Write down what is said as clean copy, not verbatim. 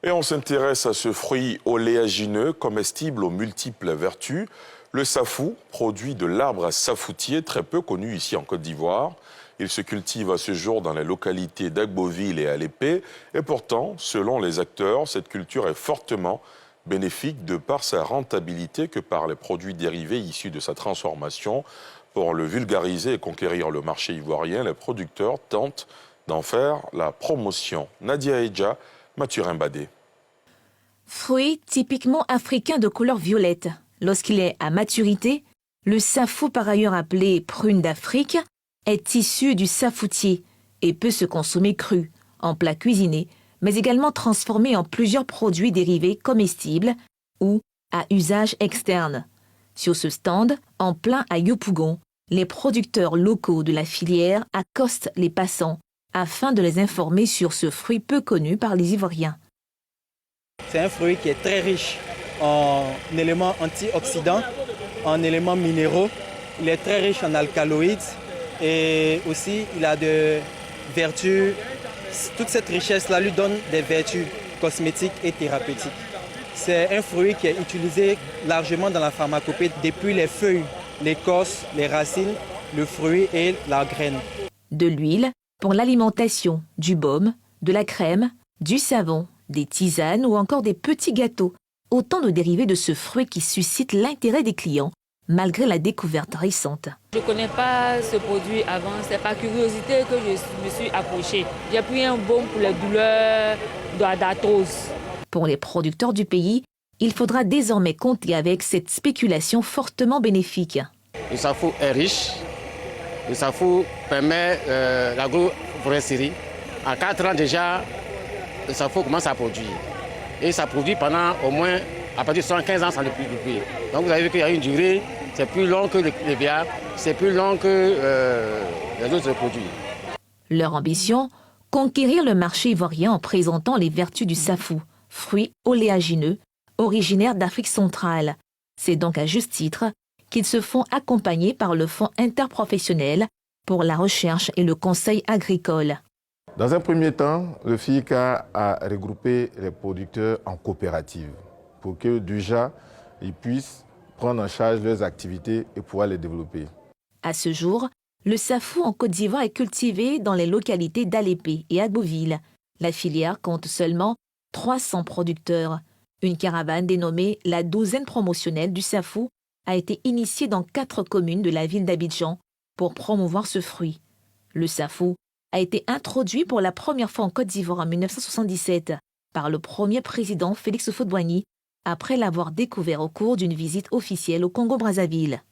Et on s'intéresse à ce fruit oléagineux, comestible aux multiples vertus. Le safou, produit de l'arbre à safoutier, très peu connu ici en Côte d'Ivoire. Il se cultive à ce jour dans les localités d'Agboville et Alépé. Et pourtant, selon les acteurs, cette culture est fortement bénéfique de par sa rentabilité que par les produits dérivés issus de sa transformation. Pour le vulgariser et conquérir le marché ivoirien, les producteurs tentent d'en faire la promotion. Nadia Edja, Mathurin Badé. Fruit typiquement africain de couleur violette. Lorsqu'il est à maturité, le safou, par ailleurs appelé prune d'Afrique, est issu du safoutier et peut se consommer cru, en plat cuisiné, mais également transformé en plusieurs produits dérivés comestibles ou à usage externe. Sur ce stand, en plein à Yopougon, les producteurs locaux de la filière accostent les passants afin de les informer sur ce fruit peu connu par les Ivoiriens. C'est un fruit qui est très riche en éléments antioxydants, en éléments minéraux. Il est très riche en alcaloïdes et aussi il a des vertus. Toute cette richesse-là lui donne des vertus cosmétiques et thérapeutiques. C'est un fruit qui est utilisé largement dans la pharmacopée depuis les feuilles, l'écorce, les racines, le fruit et la graine. De l'huile pour l'alimentation, du baume, de la crème, du savon, des tisanes ou encore des petits gâteaux. Autant de dérivés de ce fruit qui suscitent l'intérêt des clients, malgré la découverte récente. Je ne connais pas ce produit avant, c'est par curiosité que je me suis approchée. J'ai pris un baume pour les douleurs d'arthrose. Pour les producteurs du pays, il faudra désormais compter avec cette spéculation fortement bénéfique. Le safou est riche. Le safou permet l'agroforesterie. À 4 ans déjà, le safou commence à produire. Et ça produit pendant au moins, à partir de 75 ans, sans le plus durer. Donc vous avez vu qu'il y a une durée, c'est plus long que les bières, c'est plus long que les autres produits. Leur ambition, conquérir le marché ivoirien en présentant les vertus du safou, fruit oléagineux, originaire d'Afrique centrale. C'est donc à juste titre qu'ils se font accompagner par le Fonds interprofessionnel pour la recherche et le conseil agricole. Dans un premier temps, le FICA a regroupé les producteurs en coopératives pour que déjà ils puissent prendre en charge leurs activités et pouvoir les développer. À ce jour, le safou en Côte d'Ivoire est cultivé dans les localités d'Alépé et Agboville. La filière compte seulement 300 producteurs. Une caravane dénommée la douzaine promotionnelle du safou a été initiée dans 4 communes de la ville d'Abidjan pour promouvoir ce fruit. Le safou a été introduit pour la première fois en Côte d'Ivoire en 1977 par le premier président Félix Houphouët-Boigny après l'avoir découvert au cours d'une visite officielle au Congo-Brazzaville.